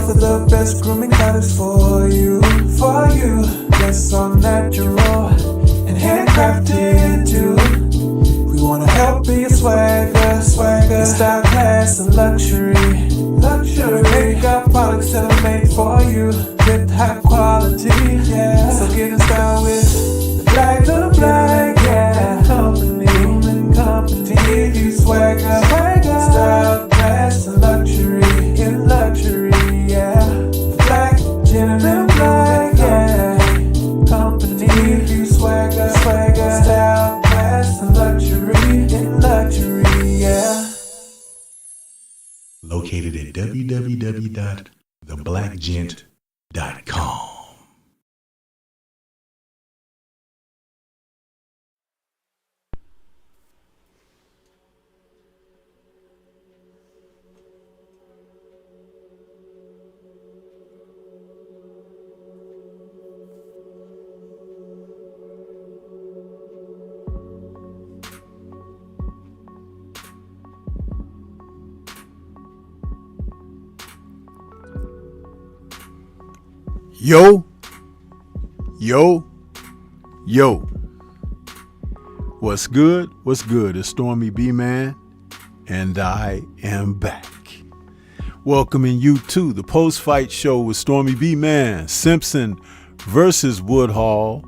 offer the best grooming products for you, yes, so natural and handcrafted too. We wanna help be a swagger, style, class, and luxury. Make our products that are made for you with high quality, yeah. So get in style with the black, yeah. Grooming company, to give you swagger, style, class, and luxury, yeah. The black, gentleman, yeah. Company, give you swagger, style, class, and luxury, yeah. Located at www.theblackgent.com. Yo. What's good? It's Stormy B-Man, and I am back. Welcoming you to the post-fight show with Stormy B-Man, Simpson versus Woodhall,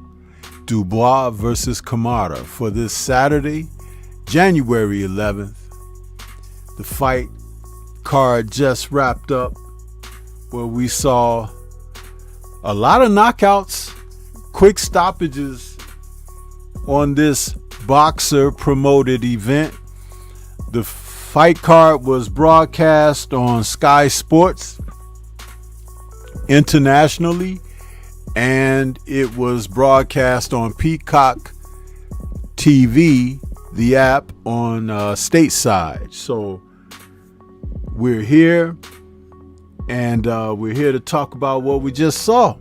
DuBOIS versus CAMARA for this Saturday, January 11th. The fight card just wrapped up where we saw a lot of knockouts, quick stoppages on this boxer promoted event. The fight card was broadcast on Sky Sports internationally, and it was broadcast on Peacock TV, the app, on stateside. So we're here, and we're here to talk about what we just saw.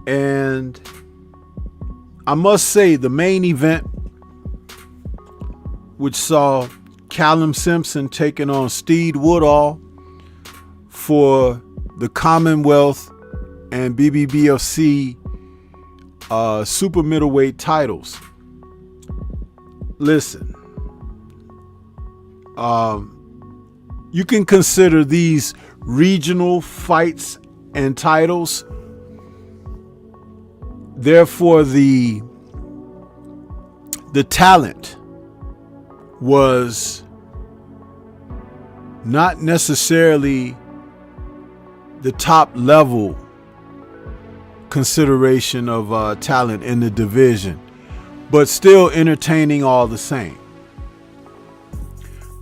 And I must say, the main event, which saw Callum Simpson taking on Steve Woodhall for the Commonwealth and BBBFC super middleweight titles. Listen, you can consider these regional fights and titles. Therefore, the talent was not necessarily the top level consideration of talent in the division, but still entertaining all the same.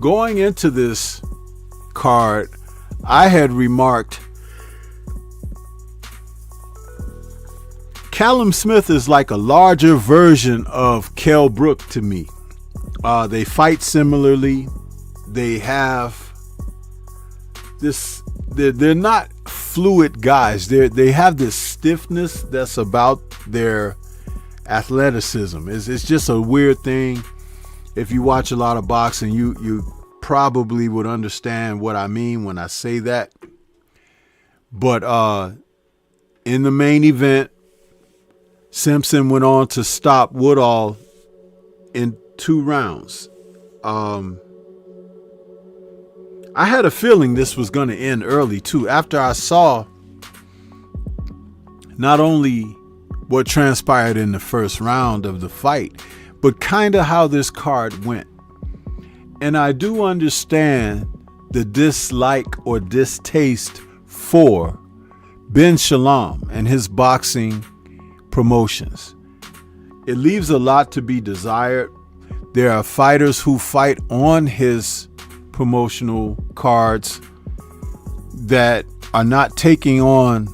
Going into this card, I had remarked Callum Smith is like a larger version of Kell Brook to me. They fight similarly. They have this, they're not fluid guys. They have this stiffness that's about their athleticism. It's just a weird thing. If you watch a lot of boxing, you probably would understand what I mean when I say that. But in the main event, Simpson went on to stop Woodhall in 2 rounds. I had a feeling this was going to end early too, after I saw not only what transpired in the first round of the fight, but kind of how this card went. And I do understand the dislike or distaste for Ben Shalom and his boxing promotions. It leaves a lot to be desired. There are fighters who fight on his promotional cards that are not taking on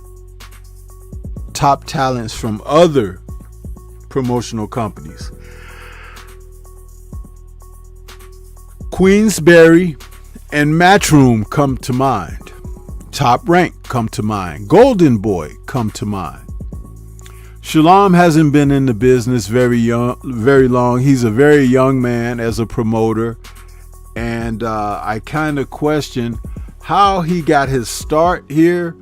top talents from other promotional companies. Queensberry and Matchroom come to mind. Top Rank come to mind. Golden Boy come to mind. Shalom hasn't been in the business very long. He's a very young man as a promoter, and I kind of question how he got his start here.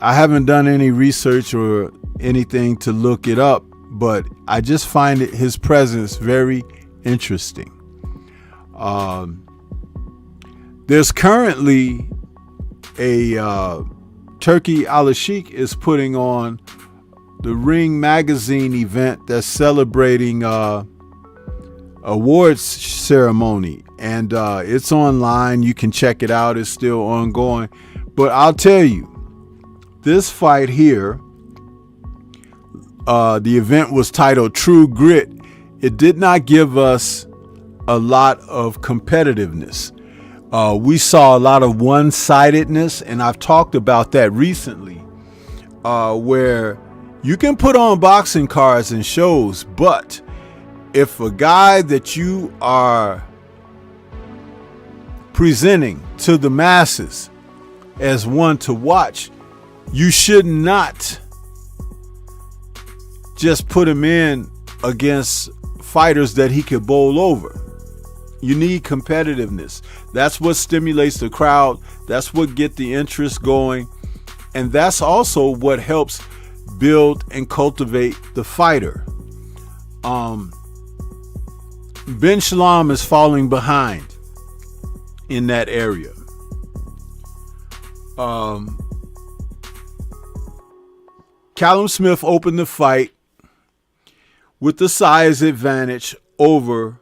I haven't done any research or anything to look it up, but I just find his presence very interesting. There's currently a Turkey Al-Sheikh is putting on the Ring Magazine event that's celebrating awards ceremony, and it's online. You can check it out. It's still ongoing. But I'll tell you, this fight here, the event was titled True Grit. It did not give us a lot of competitiveness. We saw a lot of one-sidedness, and I've talked about that recently, where you can put on boxing cards and shows, but if a guy that you are presenting to the masses as one to watch, you should not just put him in against fighters that he could bowl over. You need competitiveness. That's what stimulates the crowd. That's what gets the interest going. And that's also what helps build and cultivate the fighter. Ben Shalom is falling behind in that area. Callum Smith opened the fight with the size advantage over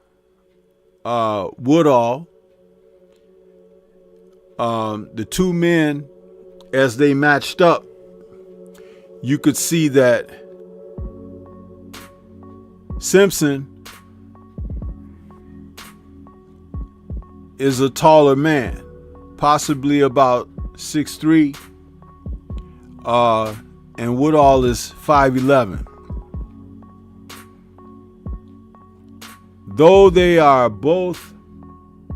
Woodhall. The two men, as they matched up, you could see that Simpson is a taller man, possibly about 6'3", and Woodhall is 5'11". Though they are both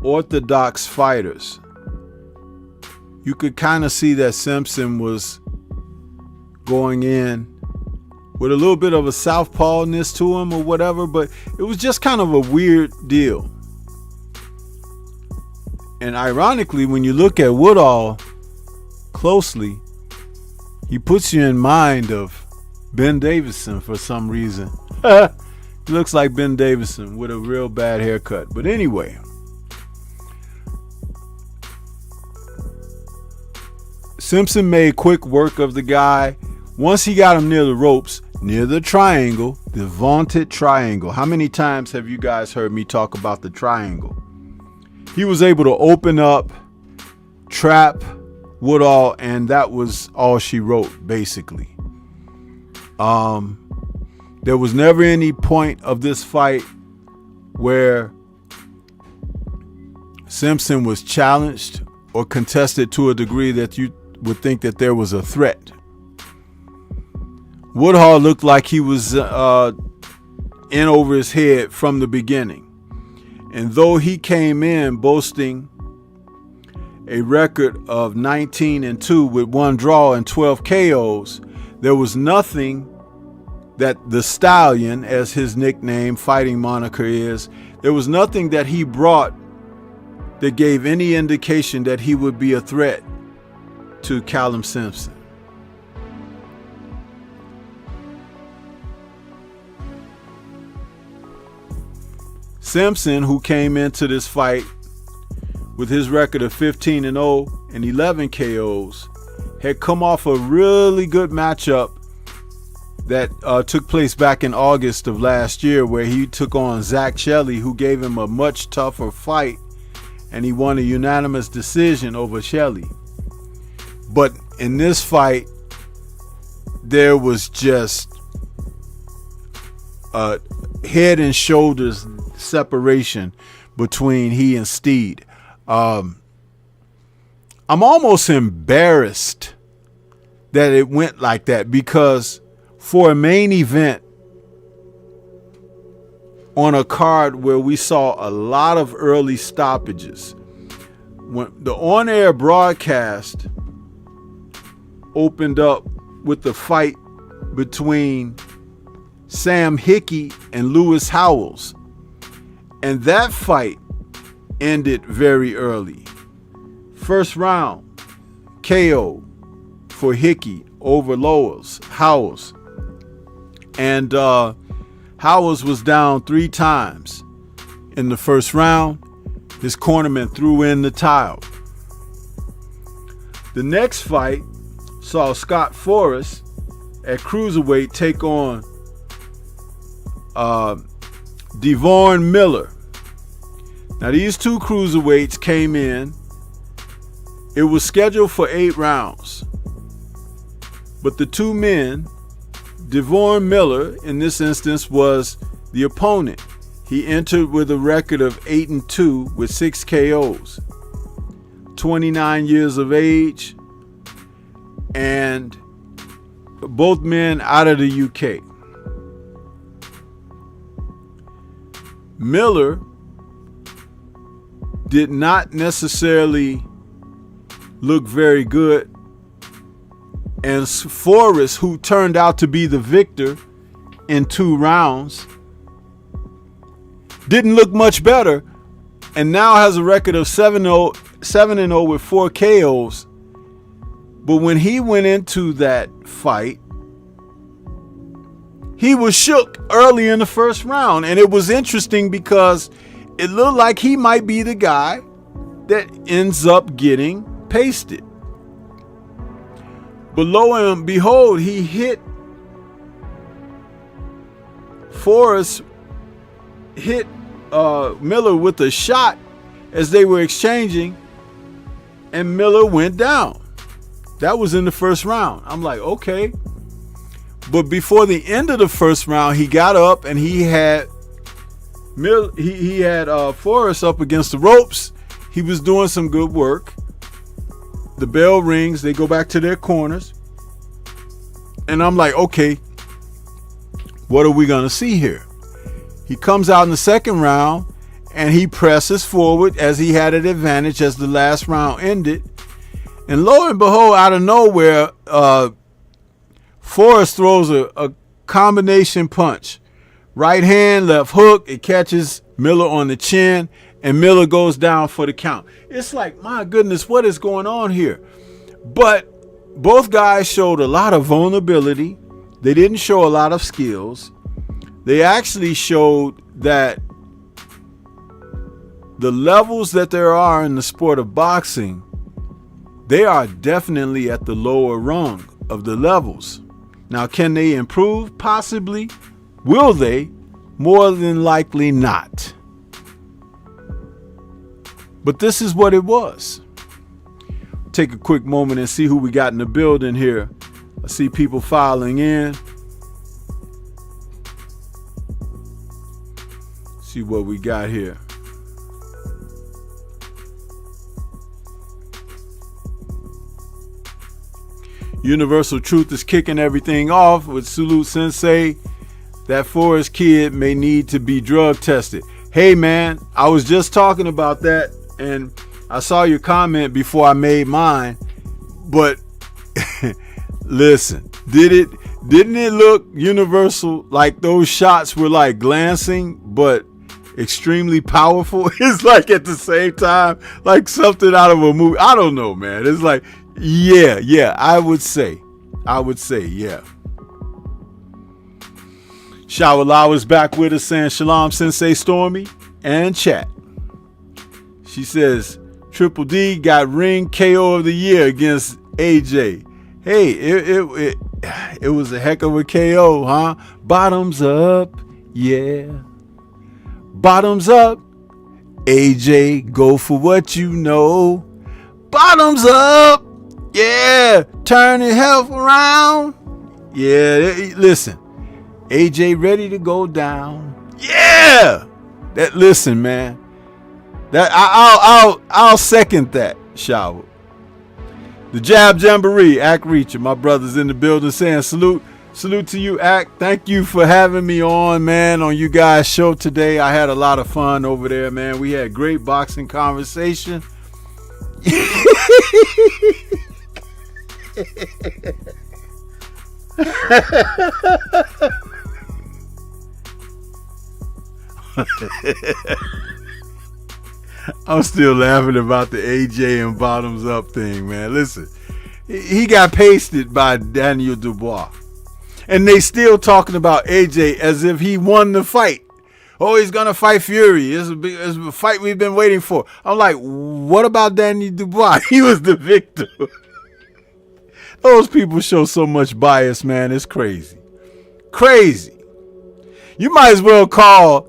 orthodox fighters, you could kind of see that Simpson was going in with a little bit of a southpawness to him or whatever, but it was just kind of a weird deal. And ironically, when you look at Woodhall closely, he puts you in mind of Ben Davison for some reason. He looks like Ben Davison with a real bad haircut. But anyway, Simpson made quick work of the guy. Once he got him near the ropes, near the triangle, the vaunted triangle. How many times have you guys heard me talk about the triangle? He was able to open up, trap Woodhall, and that was all she wrote, basically. There was never any point of this fight where Simpson was challenged or contested to a degree that you would think that there was a threat. Woodhall looked like he was in over his head from the beginning. And though he came in boasting a record of 19-2 with 1 draw and 12 KOs, there was nothing that the Stallion, as his nickname, fighting moniker is, there was nothing that he brought that gave any indication that he would be a threat to Callum Simpson. Simpson, who came into this fight with his record of 15-0 and 11 KOs, had come off a really good matchup that took place back in August of last year, where he took on Zach Shelley, who gave him a much tougher fight, and he won a unanimous decision over Shelley. But in this fight, there was just a head and shoulders separation between he and Steed. I'm almost embarrassed that it went like that, because for a main event on a card where we saw a lot of early stoppages, when the on-air broadcast opened up with the fight between Sam Hickey and Lewis Howells, and that fight ended very early. First round KO for Hickey over Howells. And Howells was down 3 times in the first round. His cornerman threw in the towel. The next fight saw Scott Forrest at cruiserweight take on Devon Miller. Now, these two cruiserweights came in. It was scheduled for 8 rounds. But the two men, Devon Miller, in this instance, was the opponent. He entered with a record of 8-2 with 6 KOs. 29 years of age, and both men out of the UK. Miller did not necessarily look very good, and Forrest, who turned out to be the victor in 2 rounds, didn't look much better, and now has a record of 7-0 with 4 KOs. But when he went into that fight, he was shook early in the first round, and it was interesting because it looked like he might be the guy that ends up getting pasted. But lo and behold, he hit Forrest, hit Miller with a shot as they were exchanging, and Miller went down. That was in the first round. I'm like, okay. But before the end of the first round, he got up and he had Forrest up against the ropes. He was doing some good work. The bell rings. They go back to their corners. And I'm like, okay, what are we going to see here? He comes out in the second round and he presses forward as he had an advantage as the last round ended. And lo and behold, out of nowhere, Forrest throws a combination punch. Right hand, left hook. It catches Miller on the chin, and Miller goes down for the count. It's like, my goodness, what is going on here? But both guys showed a lot of vulnerability. They didn't show a lot of skills. They actually showed that the levels that there are in the sport of boxing, they are definitely at the lower rung of the levels. Now, can they improve? Possibly. Will they? More than likely not. But this is what it was. Take a quick moment and see who we got in the building here. I see people filing in. See what we got here. Universal Truth is kicking everything off with Salute Sensei. That Forrest kid may need to be drug tested. Hey man, I was just talking about that and I saw your comment before I made mine. But listen, didn't it look Universal like those shots were like glancing but extremely powerful? It's like at the same time like something out of a movie. I don't know, man. It's like yeah, I would say, yeah. Shawala is back with us saying Shalom Sensei Stormy and chat. She says Triple D got ring KO of the year against AJ. Hey, it was a heck of a KO, huh? Bottoms up, yeah. Bottoms up, AJ, go for what you know. Bottoms up. Yeah, turn your health around. Yeah, listen, AJ ready to go down. Yeah, listen, man. That I'll second that. Shower. The Jab Jamboree, Act Reacher, my brothers in the building saying salute to you, Act. Thank you for having me on, man, on you guys' show today. I had a lot of fun over there, man. We had great boxing conversation. I'm still laughing about the AJ and bottoms up thing, man. Listen, he got pasted by Daniel Dubois, and they still talking about AJ as if he won the fight. Oh, he's gonna fight Fury. It's a fight we've been waiting for. I'm like, what about Daniel Dubois? He was the victor. Those people show so much bias, man. It's crazy. Crazy. You might as well call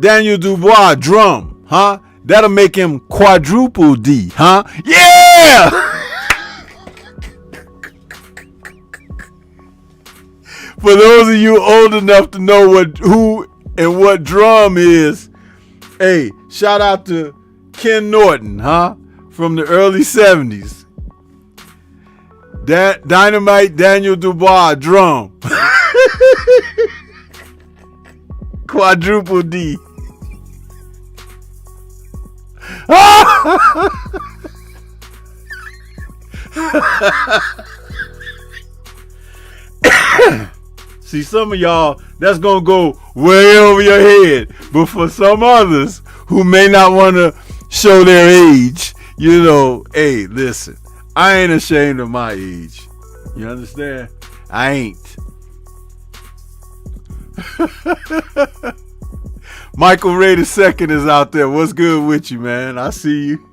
Daniel Dubois Drum, huh? That'll make him quadruple D, huh? Yeah! For those of you old enough to know who and what drum is, hey, shout out to Ken Norton, huh? From the early 70s. Dynamite Daniel Dubois drum. Quadruple D. See, some of y'all, that's going to go way over your head. But for some others who may not want to show their age, you know, hey, listen. I ain't ashamed of my age. You understand? I ain't. Michael Ray II is out there. What's good with you, man? I see you.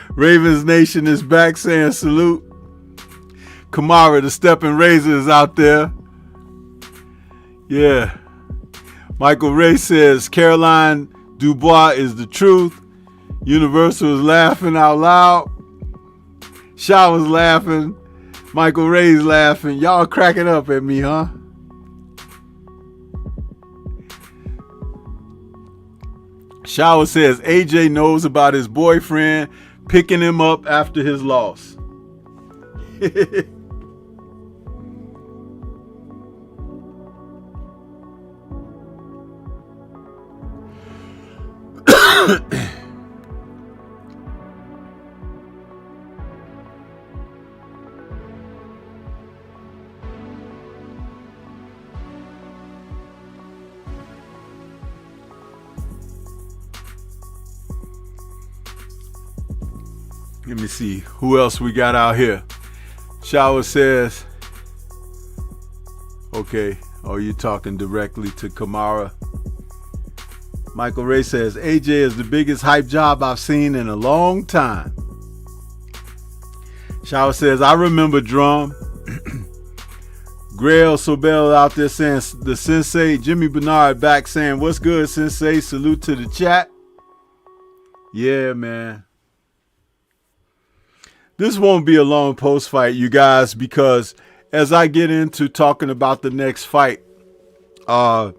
Ravens Nation is back saying salute. Camara, the stepping razor, is out there. Yeah. Michael Ray says Caroline Dubois is the truth. Universal is laughing out loud. Shaw was laughing. Michael Ray's laughing. Y'all cracking up at me, huh? Shower says AJ knows about his boyfriend picking him up after his loss. Let me see who else we got out here. Shower says, okay, oh, you talking directly to CAMARA. Michael Ray says, AJ is the biggest hype job I've seen in a long time. Shower says, I remember Drum. Grail Sobel out there saying, the Sensei. Jimmy Bernard back saying, what's good, Sensei? Salute to the chat. Yeah, man. This won't be a long post fight, you guys, because as I get into talking about the next fight, another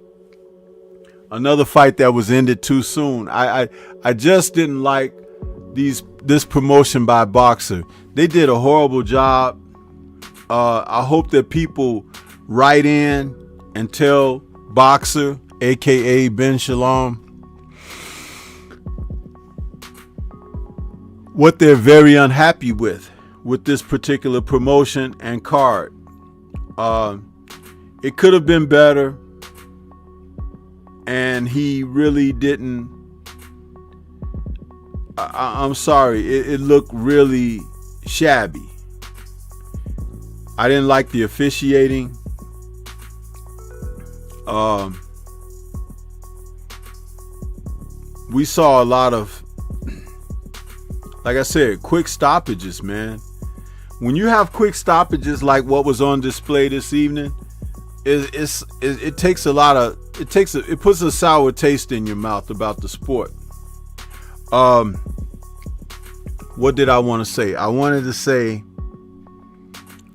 fight that was ended too soon. I just didn't like this promotion by Boxer. They did a horrible job. I hope that people write in and tell Boxer, aka Ben Shalom, what they're very unhappy with this particular promotion and card. It could have been better, and he really didn't. I'm sorry, it looked really shabby. I didn't like the officiating. We saw a lot of, like I said, quick stoppages, man. When you have quick stoppages like what was on display this evening, it takes a lot of, it puts a sour taste in your mouth about the sport. What did I want to say? I wanted to say,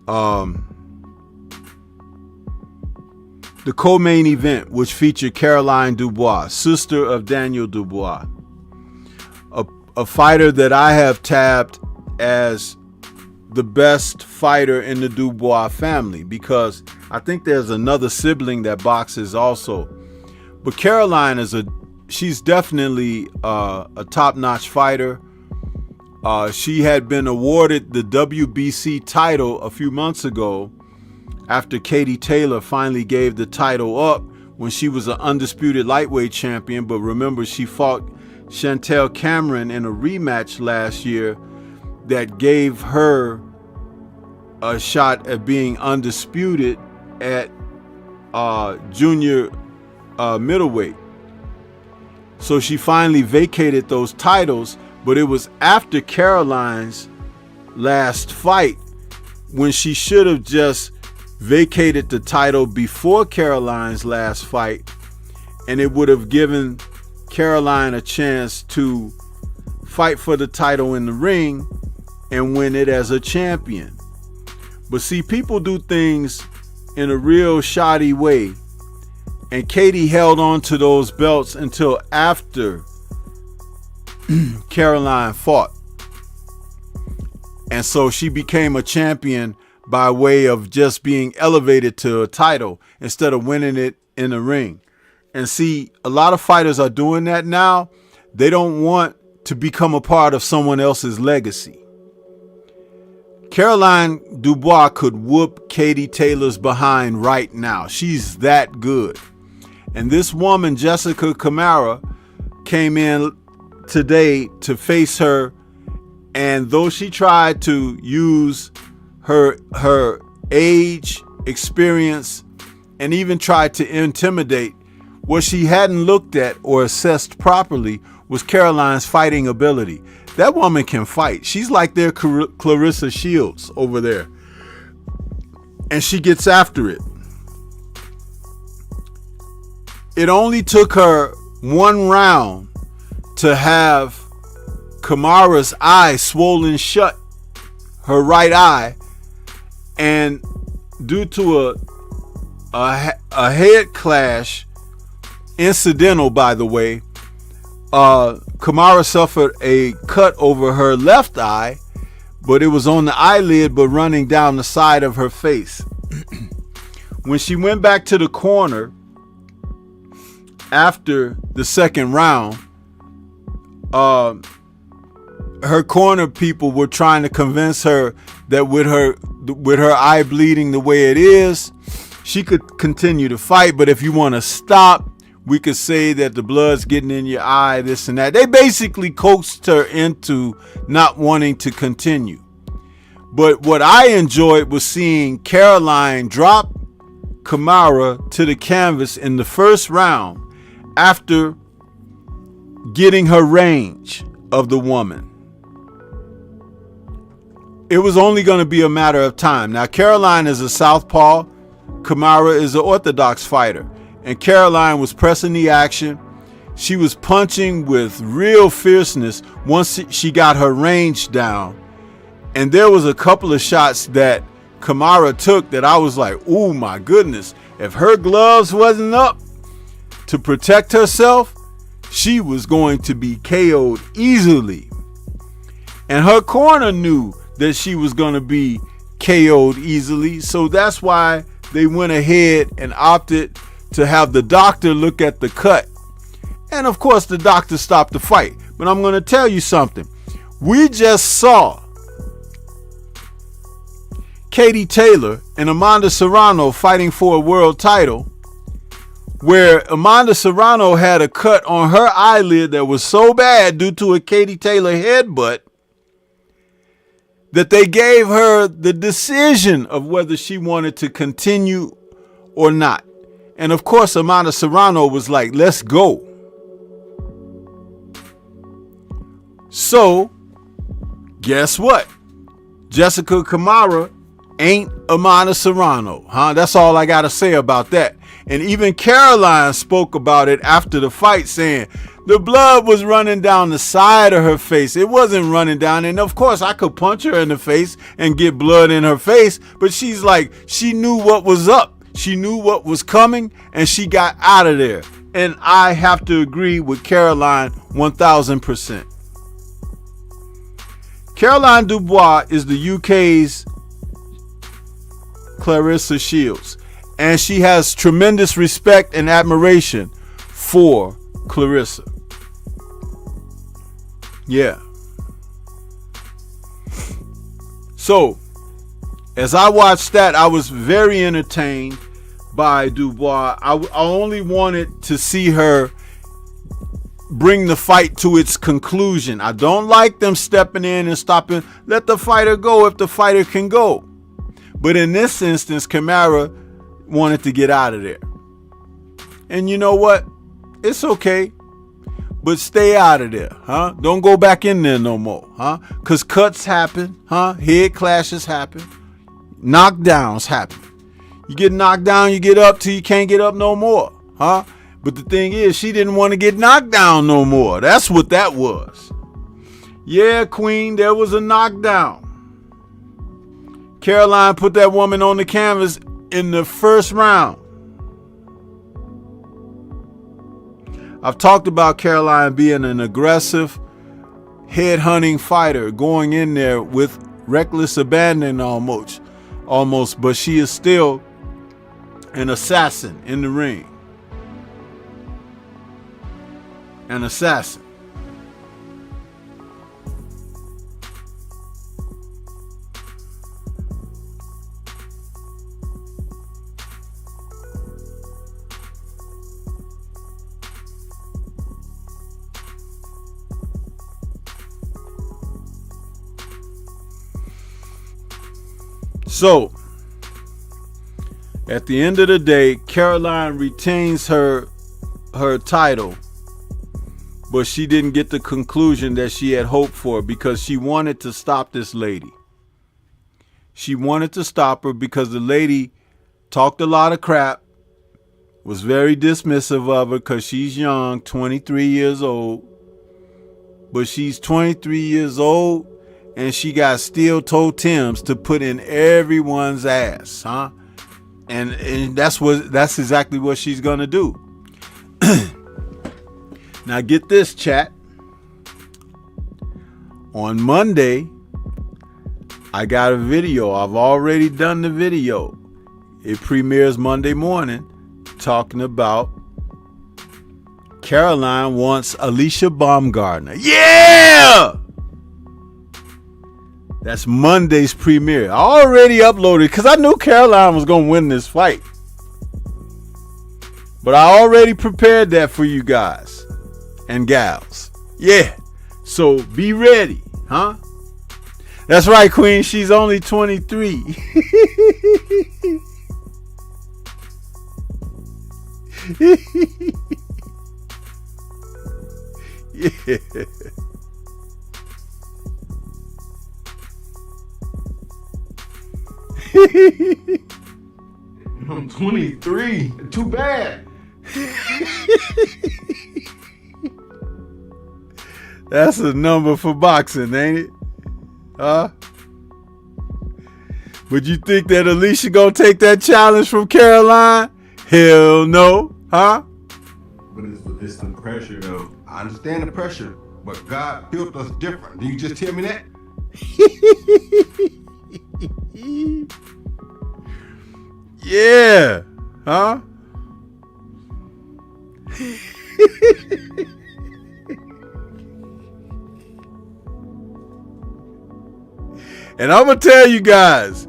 the co-main event, which featured Caroline Dubois, sister of Daniel Dubois, a fighter that I have tabbed as the best fighter in the Dubois family, because I think there's another sibling that boxes also. But Caroline she's definitely a top-notch fighter. She had been awarded the WBC title a few months ago after Katie Taylor finally gave the title up when she was an undisputed lightweight champion. But remember, she fought Chantel Cameron in a rematch last year that gave her a shot at being undisputed at junior middleweight. So she finally vacated those titles, but it was after Caroline's last fight, when she should have just vacated the title before Caroline's last fight, and it would have given Caroline a chance to fight for the title in the ring and win it as a champion. But see, people do things in a real shoddy way, and Katie held on to those belts until after Caroline fought. And so she became a champion by way of just being elevated to a title instead of winning it in the ring. And see, a lot of fighters are doing that now. They don't want to become a part of someone else's legacy. Caroline Dubois could whoop Katie Taylor's behind right now. She's that good. And this woman, Jessica CAMARA, came in today to face her, and though she tried to use her age, experience, and even tried to intimidate, what she hadn't looked at or assessed properly was Caroline's fighting ability. That woman can fight. She's like their Clarissa Shields over there, and she gets after it. It only took her one round to have CAMARA's eye swollen shut, her right eye, and due to a head clash, incidental by the way, Camara suffered a cut over her left eye, but it was on the eyelid but running down the side of her face. When she went back to the corner after the second round, her corner people were trying to convince her that with her eye bleeding the way it is, she could continue to fight. But if you want to stop, we could say that the blood's getting in your eye, this and that. They basically coaxed her into not wanting to continue. But what I enjoyed was seeing Caroline drop Camara to the canvas in the first round after getting her range of the woman. It was only going to be a matter of time. Now, Caroline is a southpaw. Camara is an orthodox fighter. And Caroline was pressing the action. She was punching with real fierceness once she got her range down. And there was a couple of shots that Camara took that I was like, oh my goodness. If her gloves wasn't up to protect herself, she was going to be KO'd easily. And her corner knew that she was going to be KO'd easily. So that's why they went ahead and opted to have the doctor look at the cut. And of course, the doctor stopped the fight. But I'm going to tell you something. We just saw Katie Taylor and Amanda Serrano fighting for a world title, where Amanda Serrano had a cut on her eyelid that was so bad due to a Katie Taylor headbutt that they gave her the decision of whether she wanted to continue or not. And of course, Amanda Serrano was like, let's go. So, guess what? Jessica Camara ain't Amanda Serrano, huh? That's all I got to say about that. And even Caroline spoke about it after the fight, saying the blood was running down the side of her face. It wasn't running down. And of course, I could punch her in the face and get blood in her face. But she's like, she knew what was up. She knew what was coming, and she got out of there. And I have to agree with Caroline 1000%. Caroline Dubois is the UK's Clarissa Shields. And she has tremendous respect and admiration for Clarissa. Yeah. So, as I watched that, I was very entertained by Dubois. I only wanted to see her bring the fight to its conclusion. I don't like them stepping in and stopping. Let the fighter go if the fighter can go. But in this instance, Camara wanted to get out of there. And you know what? It's okay. But stay out of there, huh? Don't go back in there no more, huh? Because cuts happen, huh? Head clashes happen. Knockdowns happen. You get knocked down, you get up till you can't get up no more, huh? But the thing is, she didn't want to get knocked down no more. That's what that was. Yeah, Queen, there was a knockdown. Caroline put that woman on the canvas in the first round. I've talked about Caroline being an aggressive, head-hunting fighter, going in there with reckless abandon almost, but she is still an assassin in the ring. An assassin. So, at the end of the day, Caroline retains her title, but she didn't get the conclusion that she had hoped for because she wanted to stop this lady. She wanted to stop her because the lady talked a lot of crap, was very dismissive of her because she's young, 23 years old. But she's 23 years old and she got steel-toe Timbs to put in everyone's ass, huh? And that's exactly what she's gonna do. Now get this, chat. On Monday, I got a video. I've already done the video. It premieres Monday morning, talking about Caroline wants Alicia Baumgartner. Yeah! That's Monday's premiere. I already uploaded because I knew Caroline was going to win this fight. But I already prepared that for you guys and gals. Yeah. So be ready, huh? That's right, Queen. She's only 23. Yeah. I'm 23. Too bad. That's a number for boxing, ain't it? Huh? But you think that Alicia gonna take that challenge from Caroline? Hell no, huh? But it's the pressure, though. I understand the pressure, but God built us different. Did you just tell me that? Yeah, huh? And I'm gonna tell you guys,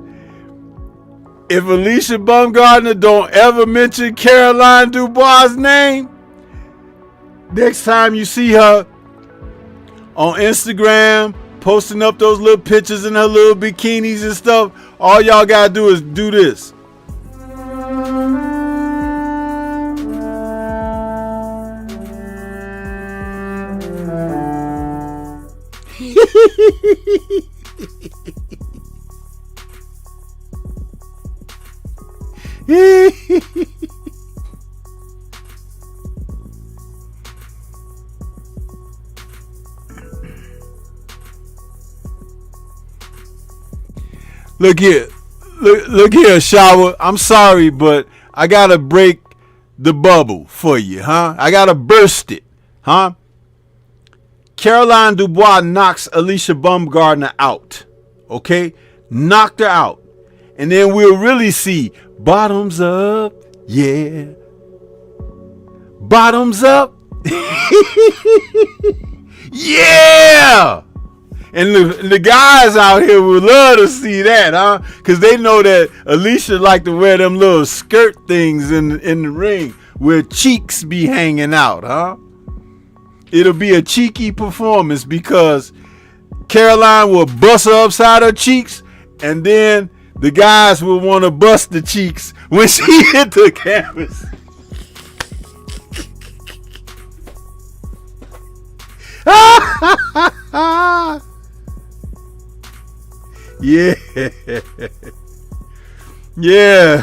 if Alicia Baumgartner don't ever mention Caroline DuBois' name, next time you see her on Instagram posting up those little pictures in her little bikinis and stuff, all y'all gotta do is do this. Look here. Look here, Shower. I'm sorry, but I gotta break the bubble for you, huh? I gotta burst it, huh? Caroline DuBois knocks Alicia Baumgartner out, okay? Knocked her out. And then we'll really see bottoms up, yeah. Bottoms up, yeah. And the guys out here would love to see that, huh? Because they know that Alicia like to wear them little skirt things in the ring where cheeks be hanging out, huh? It'll be a cheeky performance because Caroline will bust her upside her cheeks, and then the guys will want to bust the cheeks when she hit the canvas. Yeah. Yeah. Yeah.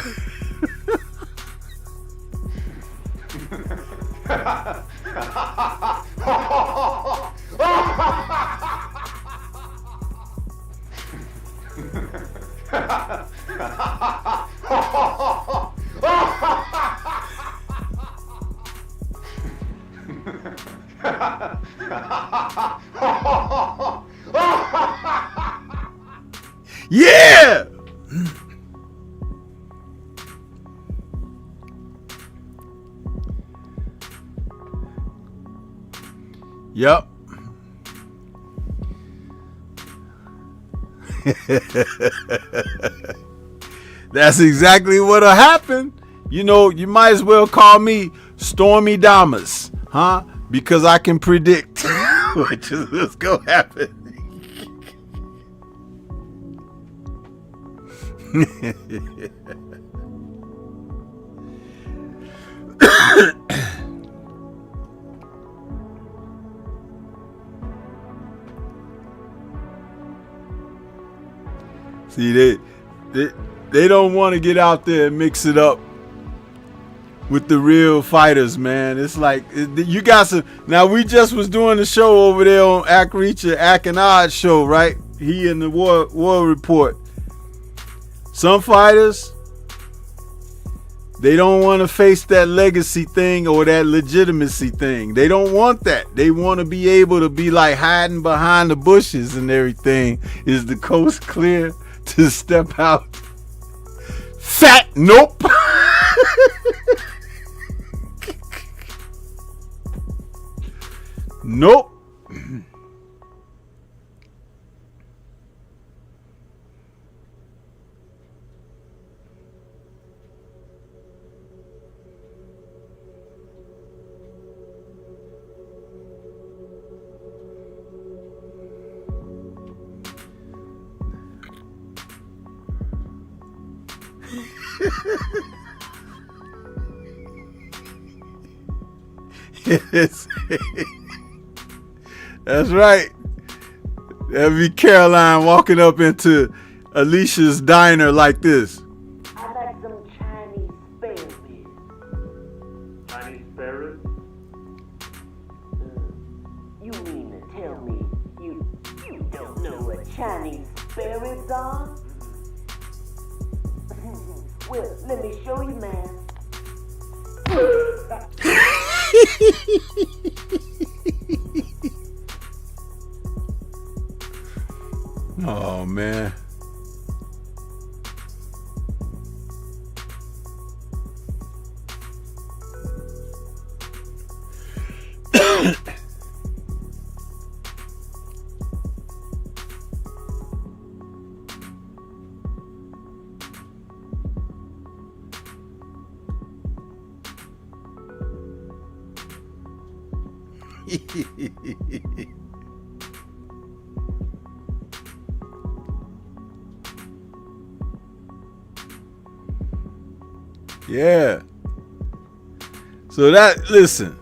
Yep. That's exactly what'll happen. You know, you might as well call me Stormy Damas, huh? Because I can predict what's gonna happen. See, they don't want to get out there and mix it up with the real fighters, man. It's like you got some. Now we just was doing the show over there on Ack Reacher, Ack and Odd show, right? He and the War Report. Some fighters They don't want to face that legacy thing or that legitimacy thing. They don't want that. They want to be able to be like hiding behind the bushes and everything. Is the coast clear to step out? Fat, nope. Nope. Yes. That's right. That'd be Caroline walking up into Alicia's diner like this. I like some Chinese spare ribs. Chinese spare ribs? You mean to tell me you don't know what Chinese spare ribs are? Well, let me show you, man. Oh, man. Yeah. So that, listen,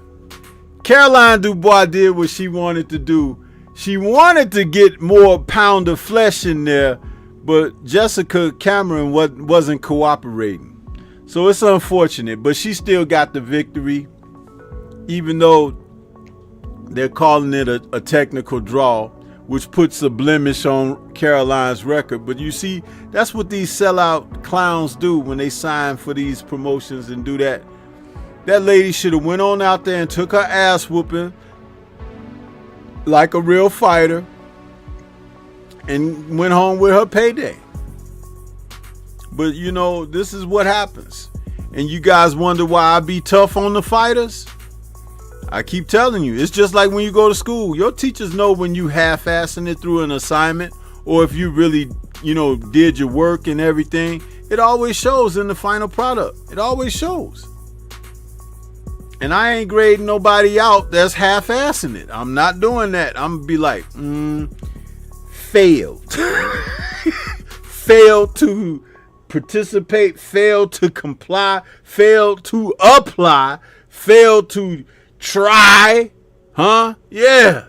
Caroline DuBois did what she wanted to do. She wanted to get more pound of flesh in there, but Jessica Cameron wasn't cooperating. So it's unfortunate, but she still got the victory, even though they're calling it a technical draw, which puts a blemish on Caroline's record. But you see, that's what these sellout clowns do when they sign for these promotions and do that. That lady should have went on out there and took her ass whooping like a real fighter and went home with her payday. But you know, this is what happens. And you guys wonder why I be tough on the fighters? I keep telling you, it's just like when you go to school. Your teachers know when you half-assing it through an assignment, or if you really, did your work and everything. It always shows in the final product. It always shows. And I ain't grading nobody out that's half-assing it. I'm not doing that. I'm gonna be like, failed. Failed to participate, failed to comply, failed to apply, failed to try, huh? Yeah.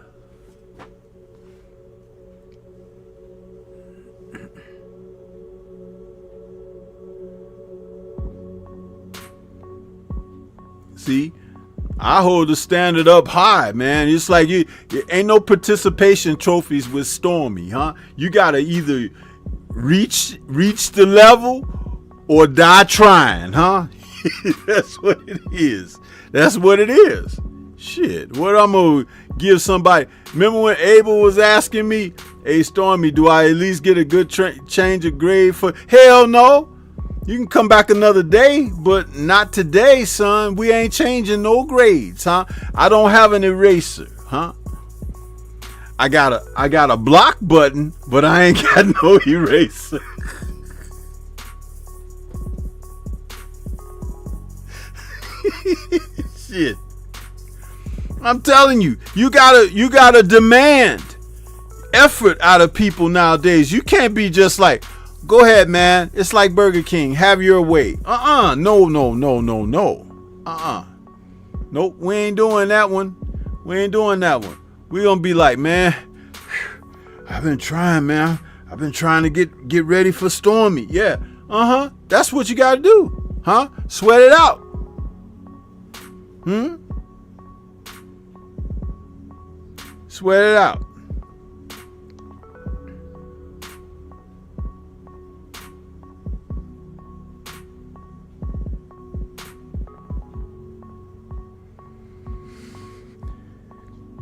See, I hold the standard up high, man. It's like you ain't no participation trophies with Stormy, huh? You gotta either reach the level or die trying, huh? That's what it is. That's what it is. Shit, what I'm gonna give somebody? Remember when Abel was asking me, hey Stormy, do I at least get a good change of grade for? Hell no. You can come back another day, but not today, son. We ain't changing no grades, huh? I don't have an eraser, huh? I got a block button, but I ain't got no eraser. Shit. I'm telling you, you gotta demand effort out of people nowadays. You can't be just like, go ahead, man. It's like Burger King. Have your way. No. Nope, we ain't doing that one. We're gonna be like, man, I've been trying, man. I've been trying to get ready for Stormy. Yeah. That's what you gotta do. Huh? Sweat it out. Sweat it out.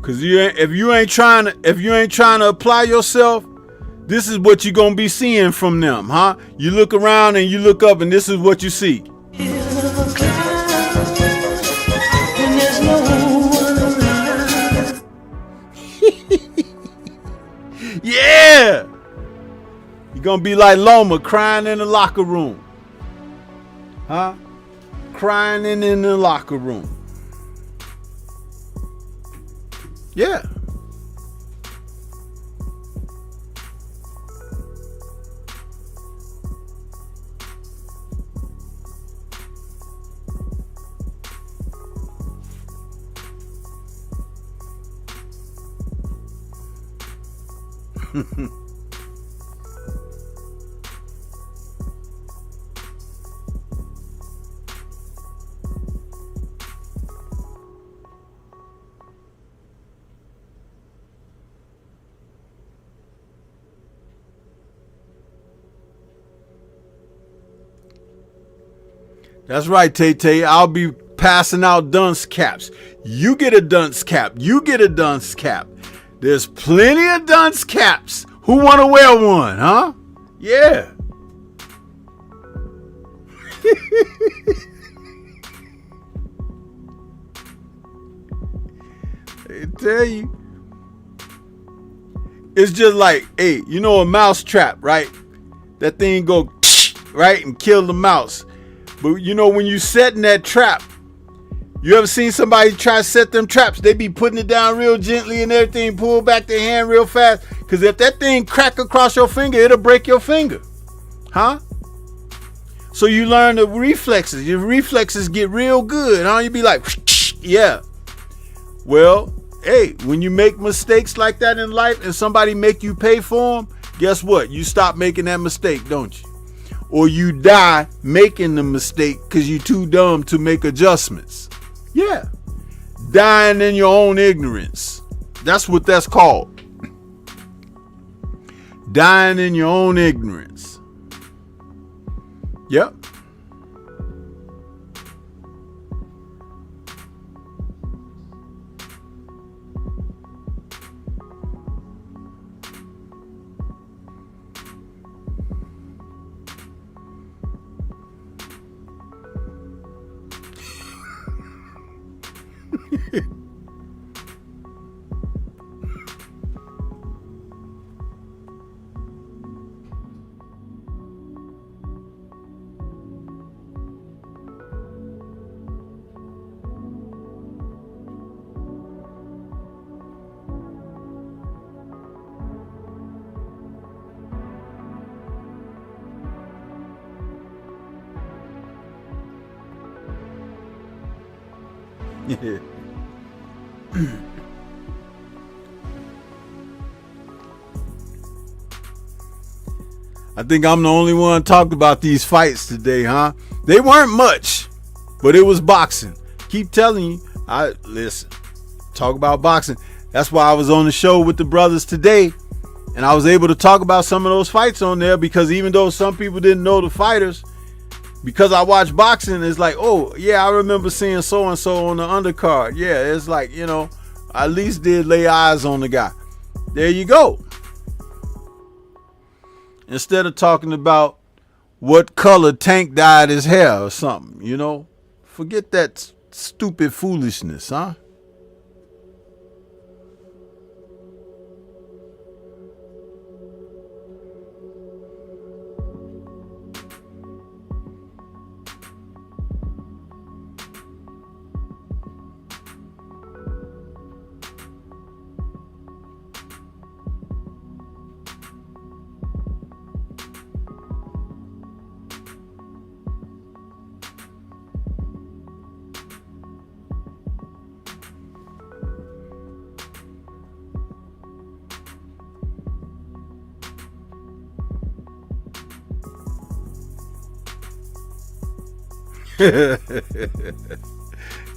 Cause if you ain't trying to apply yourself, this is what you're gonna be seeing from them, huh? You look around and you look up and this is what you see. Yeah! You're gonna be like Loma crying in the locker room. Huh? Crying in the locker room. Yeah. That's right, Tay-Tay. I'll be passing out dunce caps. You get a dunce cap. You get a dunce cap. There's plenty of dunce caps. Who want to wear one, huh? Yeah. I tell you. It's just like, hey, you know a mouse trap, right? That thing go, right, and kill the mouse. But you know when you set in that trap, you ever seen somebody try to set them traps? They be putting it down real gently and everything, pull back their hand real fast. Because if that thing crack across your finger, it'll break your finger. Huh? So you learn the reflexes. Your reflexes get real good, huh? You be like, yeah. Well, hey, when you make mistakes like that in life and somebody make you pay for them, guess what? You stop making that mistake, don't you? Or you die making the mistake because you're too dumb to make adjustments. Yeah. Dying in your own ignorance. That's what that's called. Dying in your own ignorance. Yep. Yeah. I think I'm the only one talked about these fights today, huh? They weren't much, but it was boxing. Keep telling you, listen, talk about boxing. That's why I was on the show with the brothers today, and I was able to talk about some of those fights on there because even though some people didn't know the fighters, because I watch boxing, it's like, oh, yeah, I remember seeing so-and-so on the undercard. Yeah, it's like, you know, I at least did lay eyes on the guy. There you go. Instead of talking about what color Tank dyed his hair or something, you know, forget that stupid foolishness, huh?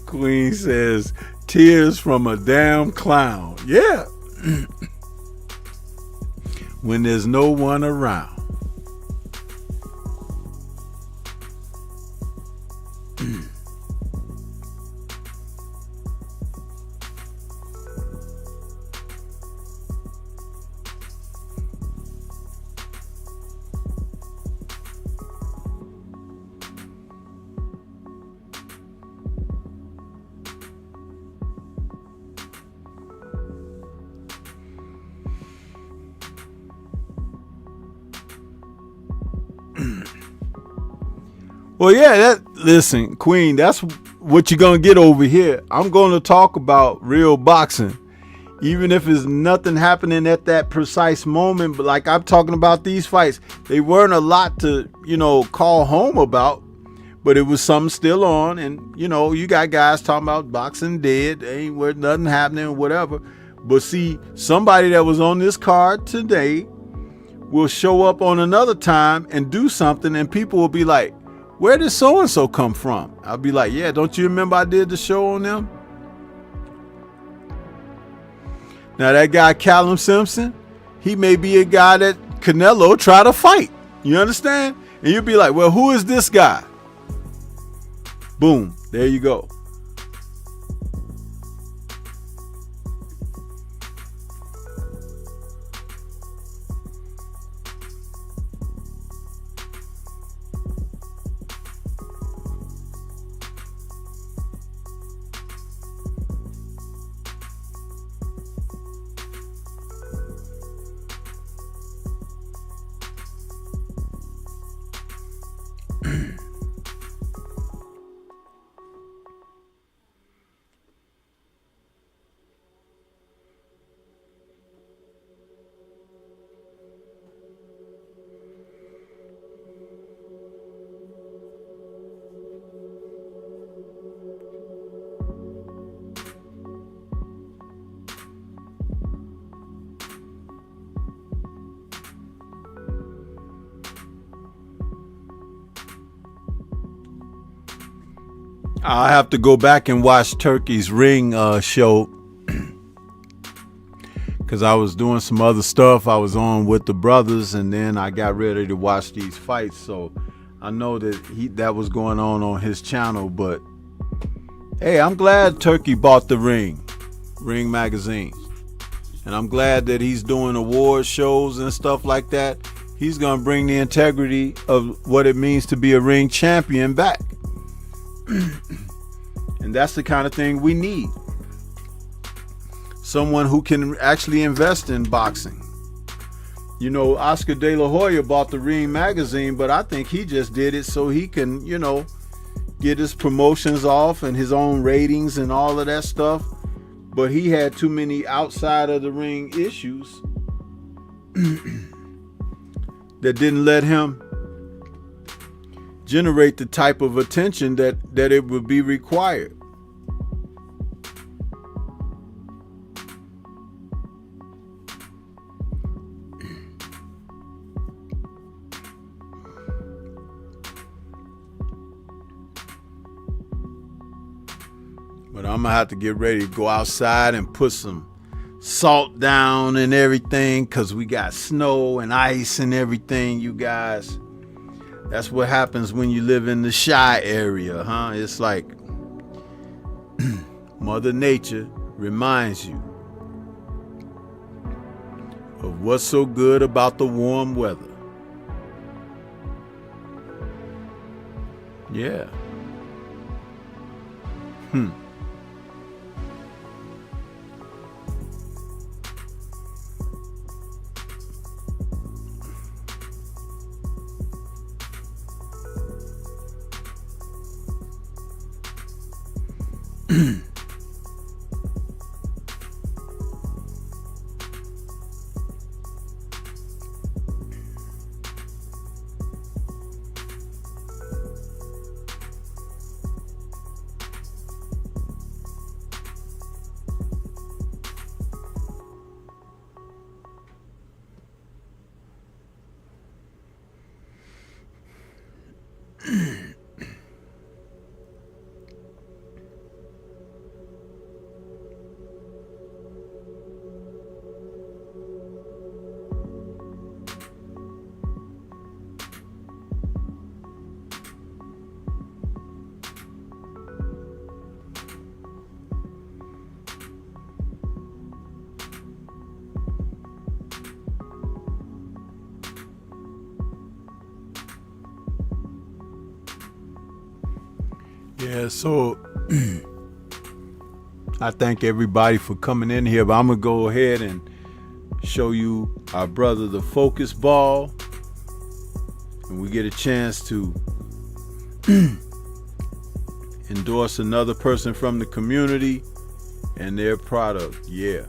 Queen says, tears from a damn clown. Yeah. When there's no one around. Well, yeah, listen, Queen, that's what you're going to get over here. I'm going to talk about real boxing, even if it's nothing happening at that precise moment. But like I'm talking about these fights, they weren't a lot to, call home about, but it was something still on. And, you got guys talking about boxing dead, ain't where nothing happening, whatever. But see, somebody that was on this card today will show up on another time and do something, and people will be like, where did so-and-so come from? I'll be like, yeah, don't you remember I did the show on them? Now that guy, Callum Simpson, he may be a guy that Canelo try to fight. You understand? And you'll be like, well, who is this guy? Boom, there you go. I have to go back and watch Turkey's Ring show because I was doing some other stuff. I was on with the brothers, and then I got ready to watch these fights. So I know that that was going on his channel. But hey, I'm glad Turkey bought the Ring magazine, and I'm glad that he's doing award shows and stuff like that. He's gonna bring the integrity of what it means to be a ring champion back. And that's the kind of thing we need. Someone who can actually invest in boxing. Oscar De La Hoya bought the Ring magazine, but I think he just did it so he can, get his promotions off and his own ratings and all of that stuff. But he had too many outside of the ring issues that didn't let him generate the type of attention that it would be required. But I'm gonna have to get ready to go outside and put some salt down and everything, because we got snow and ice and everything, you guys. That's what happens when you live in the shy area, huh? It's like Mother Nature reminds you of what's so good about the warm weather. Yeah. Yeah, so I thank everybody for coming in here, but I'm going to go ahead and show you our brother, the Focus Ball, and we get a chance to endorse another person from the community and their product. Yeah.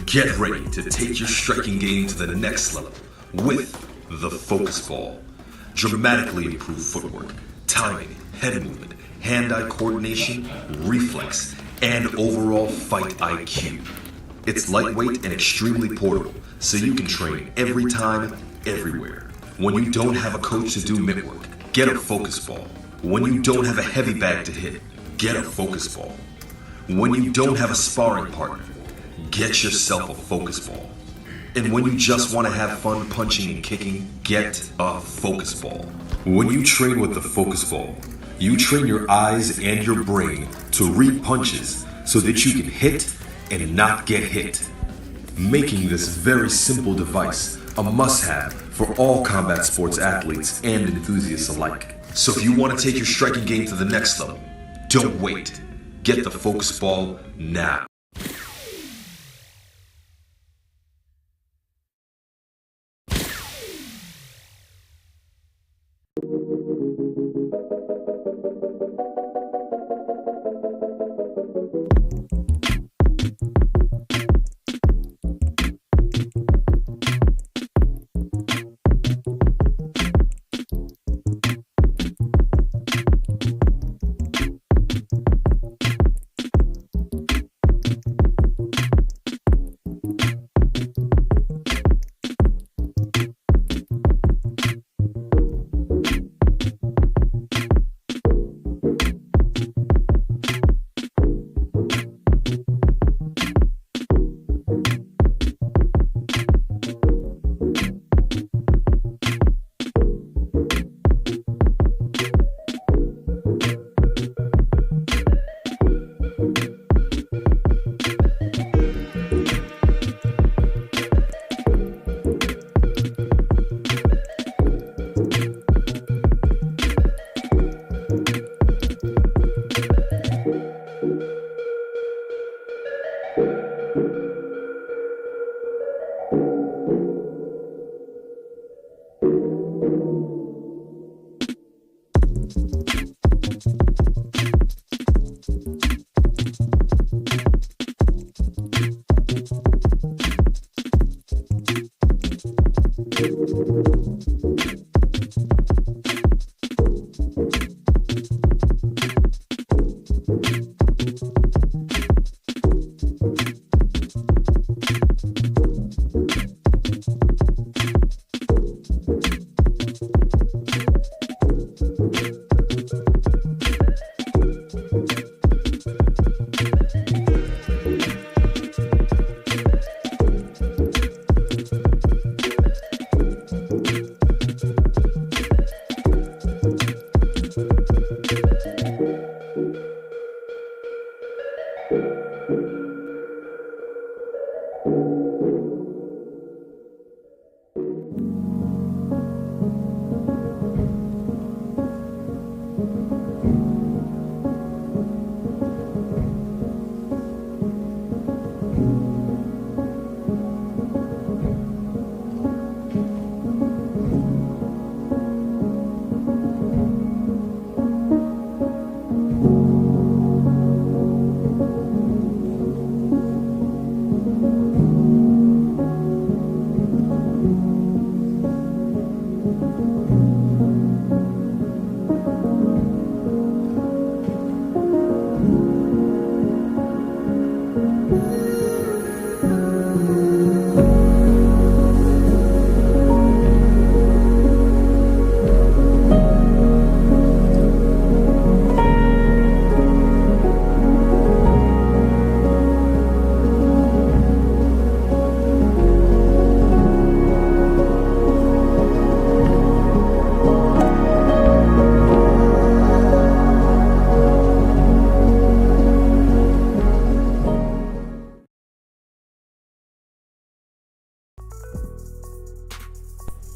Get ready to take your striking game to the next level with the Focus Ball. Dramatically improved footwork, timing, head movement, hand-eye coordination, reflex, and overall fight IQ. It's lightweight and extremely portable, so you can train every time, everywhere. When you don't have a coach to do mitt work, get a Focus Ball. When you don't have a heavy bag to hit, get a Focus Ball. When you don't have a sparring partner, get yourself a Focus Ball. And when you just want to have fun punching and kicking, get a Focus Ball. When you train with the Focus Ball, you train your eyes and your brain to read punches so that you can hit and not get hit, making this very simple device a must-have for all combat sports athletes and enthusiasts alike. So if you want to take your striking game to the next level, don't wait. Get the Focus Ball now.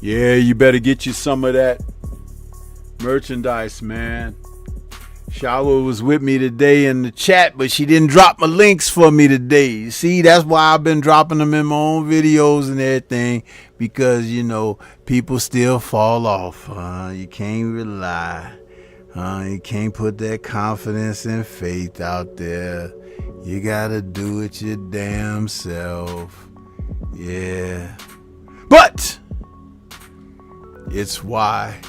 Yeah, you better get you some of that merchandise, man. Shawa was with me today in the chat, but she didn't drop my links for me today. You see, that's why I've been dropping them in my own videos and everything, because, you know, people still fall off. You can't rely. You can't put that confidence and faith out there. You gotta do it your damn self. Yeah. But it's why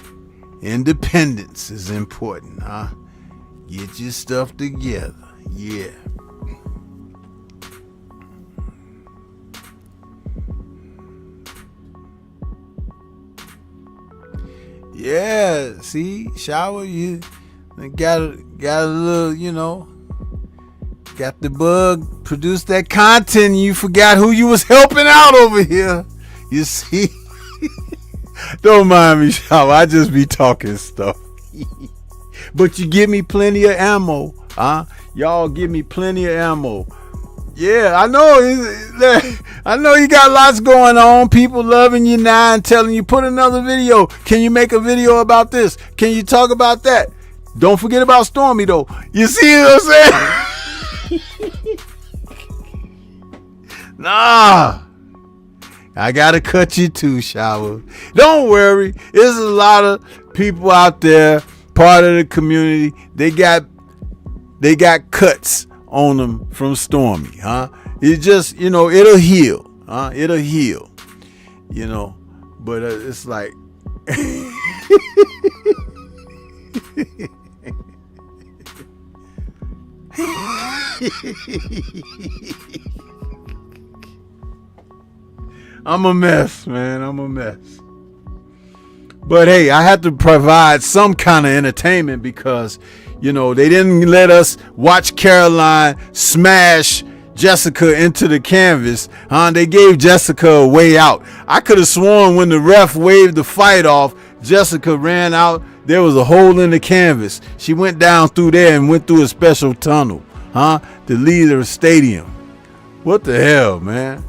independence is important, huh? Get your stuff together. Yeah. Yeah, see, Shower, you got a little, you know, got the bug, produced that content, and you forgot who you was helping out over here. You see? Don't mind me, Shower. I just be talking stuff. But you give me plenty of ammo, huh? Y'all give me plenty of ammo. Yeah, I know you got lots going on. People loving you now and telling you, put another video. Can you make a video about this? Can you talk about that? Don't forget about Stormy, though. You see what I'm saying? Nah. I gotta cut you too, Shower. Don't worry. There's a lot of people out there, part of the community. They got cuts on them from Stormy, huh? It just, you know, it'll heal, huh? It'll heal, you know. But it's like, I'm a mess, man. I'm a mess. But hey, I had to provide some kind of entertainment because, you know, they didn't let us watch Caroline smash Jessica into the canvas. They gave Jessica a way out. I could have sworn when the ref waved the fight off, Jessica ran out. There was a hole in the canvas. She went down through there and went through a special tunnel, to leave the stadium. What the hell, man?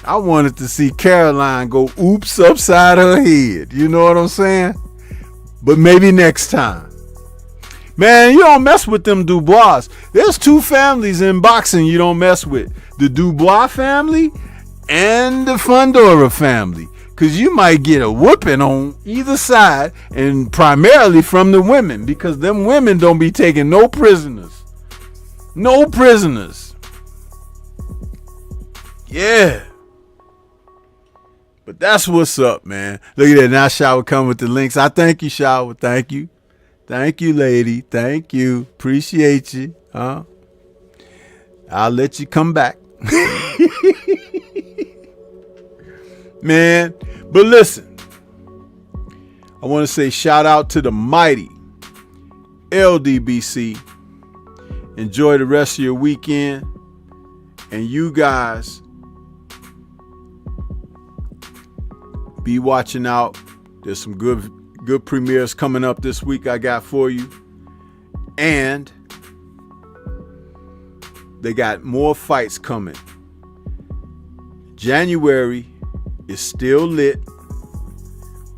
I wanted to see Caroline go oops upside her head. You know what I'm saying? But maybe next time. Man, you don't mess with them DuBOIS. There's two families in boxing you don't mess with. The DuBOIS family and the Fundora family. Because you might get a whooping on either side, and primarily from the women, because them women don't be taking no prisoners. No prisoners. Yeah. But that's what's up, man. Look at that. Now Shower come with the links. I thank you, Shower. Thank you. Thank you, lady. Thank you. Appreciate you. I'll let you come back. Man, but listen. I want to say shout out to the mighty LDBC. Enjoy the rest of your weekend. And you guys be watching out. There's some good premieres coming up this week I got for you. And they got more fights coming. January is still lit.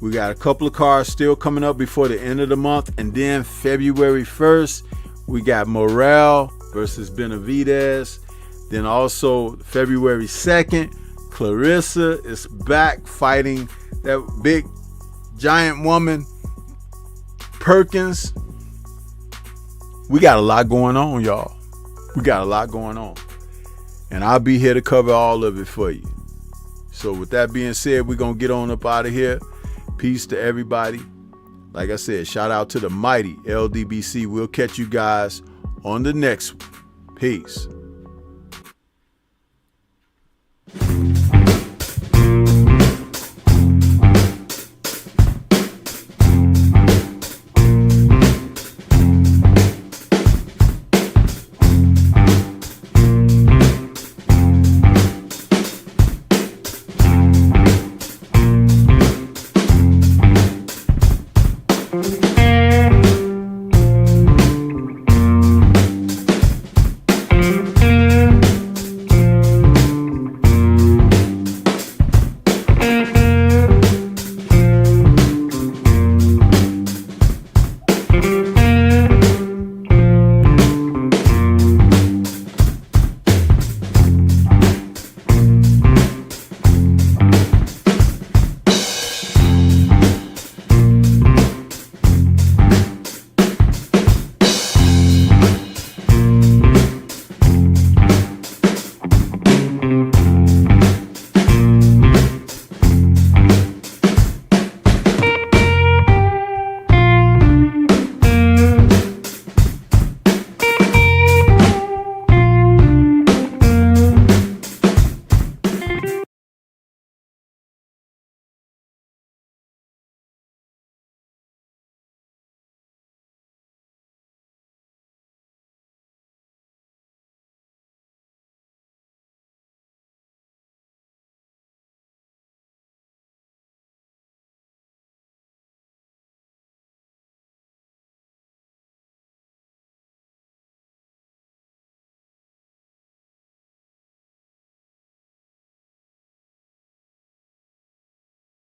We got a couple of cards still coming up before the end of the month. And then February 1st, we got Morrell versus Benavidez. Then also February 2nd, Clarissa is back fighting that big giant woman, Perkins. We got a lot going on, y'all. We got a lot going on. And I'll be here to cover all of it for you. So with that being said, we're going to get on up out of here. Peace to everybody. Like I said, shout out to the mighty LDBC. We'll catch you guys on the next one. Peace.